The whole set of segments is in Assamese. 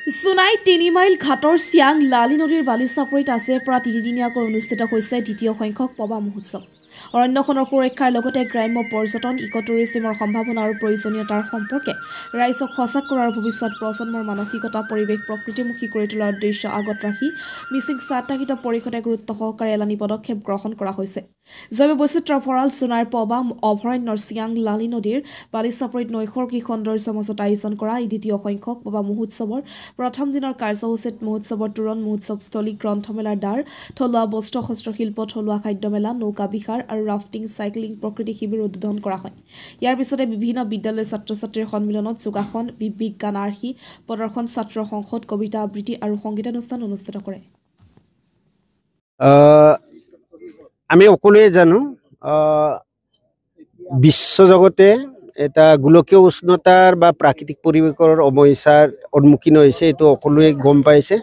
সোনাই ৩ মাইল ঘাটৰ চিয়াং লালি নদীৰ বালিচাপৰিত আছে পৰা তিনিদিনীয়াকৈ অনুষ্ঠিত হৈছে দ্বিতীয় সংখ্যক পবা মহোৎসৱ। অৰণ্যখনৰ সুৰক্ষাৰ লগতে গ্ৰাম্য পৰ্যটন ইকো টুৰিজমৰ সম্ভাৱনা আৰু প্ৰয়োজনীয়তাৰ সম্পৰ্কে ৰাইজক সজাগ কৰাৰ ভৱিষ্যত প্ৰজন্মৰ মানসিকতা পৰিৱেশ প্ৰকৃতিমুখী কৰি তোলাৰ উদ্দেশ্য আগত ৰাখি মিচিং স্বায়ত্তশাসিত পৰিষদে গুৰুত্ব সহকাৰে এলানি পদক্ষেপ গ্ৰহণ কৰা হৈছে। জৈৱ বৈচিত্ৰ্য ভঁৰাল সোনাইৰ পবা অভয়াৰণ্যৰ চিয়াং লালি নদীৰ বালিচাপৰিত নৈসৰ্গিক সৌন্দৰ্যৰ মাজত আয়োজন কৰা এই দ্বিতীয় সংখ্যক পবা মহোৎসৱৰ প্ৰথম দিনৰ কাৰ্যসূচীত মহোৎসৱৰ তোৰণ মহোৎসৱস্থলী গ্ৰন্থমেলাৰ দ্বাৰ থলুৱা বস্ত্ৰ হস্তশিল্প থলুৱা খাদ্যমেলা নৌকা বিহাৰ আৰু ৰাফটিং চাইক্লিং প্ৰকৃতি শিবিৰ উদ্বোধন কৰা হয়। ইয়াৰ পিছতে বিভিন্ন বিদ্যালয়ৰ ছাত্ৰ ছাত্ৰীৰ সন্মিলনত যোগাসন বিজ্ঞান আৰ্হি প্ৰদৰ্শন ছাত্ৰ সংসদ কবিতা আবৃত্তি আৰু সংগীতানুষ্ঠান অনুষ্ঠিত কৰে। আমি সকলোৱে জানো বিশ্বজগতে এটা গোলকীয় উষ্ণতাৰ বা প্ৰাকৃতিক পৰিৱেশৰ সমস্যাৰ সন্মুখীন হৈছে, এইটো সকলোৱে গম পাইছে।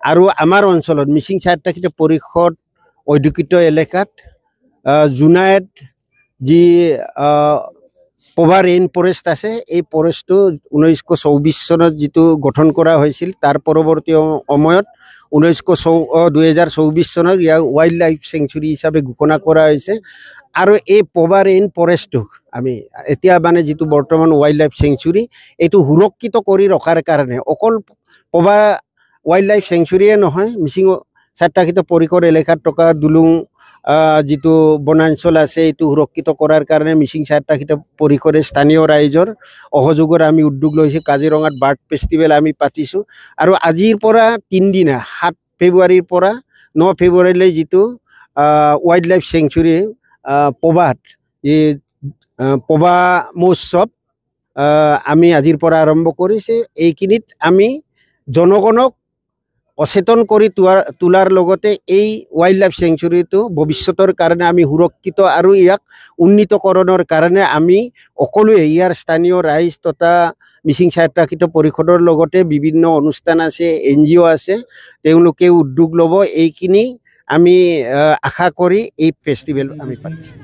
আৰু আমাৰ অঞ্চলত মিচিং স্বায়ত্তশাসিত পৰিষদ অধিকৃত এলেকাত জোনাইত যি পবা ৰেইন ফৰেষ্ট আছে, এই ফৰেষ্টটো 1924 চনত যিটো গঠন কৰা হৈছিল, তাৰ পৰৱৰ্তী সময়ত 2024 চনত ইয়াক ৱাইল্ড লাইফ চেংচুৰী হিচাপে ঘোষণা কৰা হৈছে। আৰু এই পবা ৰেইন ফৰেষ্টটোক আমি এতিয়া মানে যিটো বৰ্তমান ৱাইল্ড লাইফ চেংচুৰী, এইটো সুৰক্ষিত কৰি ৰখাৰ কাৰণে অকল পবা ৱাইল্ড লাইফ চেংচুৰীয়ে নহয়, মিচিং স্বায়ত্তশাসিত পৰিষদ এলেকাত থকা দুলুং যিটো বনাঞ্চল আছে, এইটো সুৰক্ষিত কৰাৰ কাৰণে মিচিং স্বায়ত্তশাসিত পৰিষদে স্থানীয় ৰাইজৰ সহযোগত আমি উদ্যোগ লৈছোঁ। কাজিৰঙাত বাৰ্ড ফেষ্টিভেল আমি পাতিছোঁ আৰু আজিৰ পৰা 3 দিনা 7 ফেব্ৰুৱাৰীৰ পৰা 9 ফেব্ৰুৱাৰীলৈ যিটো ৱাইল্ড লাইফ চেংচুৰী পবাত এই পবা মহোৎসৱ আমি আজিৰ পৰা আৰম্ভ কৰিছে। এইখিনিত আমি জনগণক সচেতন কৰি তোলাৰ লগতে এই ৱাইল্ড লাইফ চেংচুৰীটো ভৱিষ্যতৰ কাৰণে আমি সুৰক্ষিত আৰু ইয়াক উন্নীতকৰণৰ কাৰণে আমি সকলোৱে ইয়াৰ স্থানীয় ৰাইজ তথা মিচিং স্বায়ত্তশাসিত পৰিষদৰ লগতে বিভিন্ন অনুষ্ঠান আছে, NGO আছে, তেওঁলোকে উদ্যোগ ল'ব। এইখিনি আমি আশা কৰি এই ফেষ্টিভেল আমি পাতিছোঁ।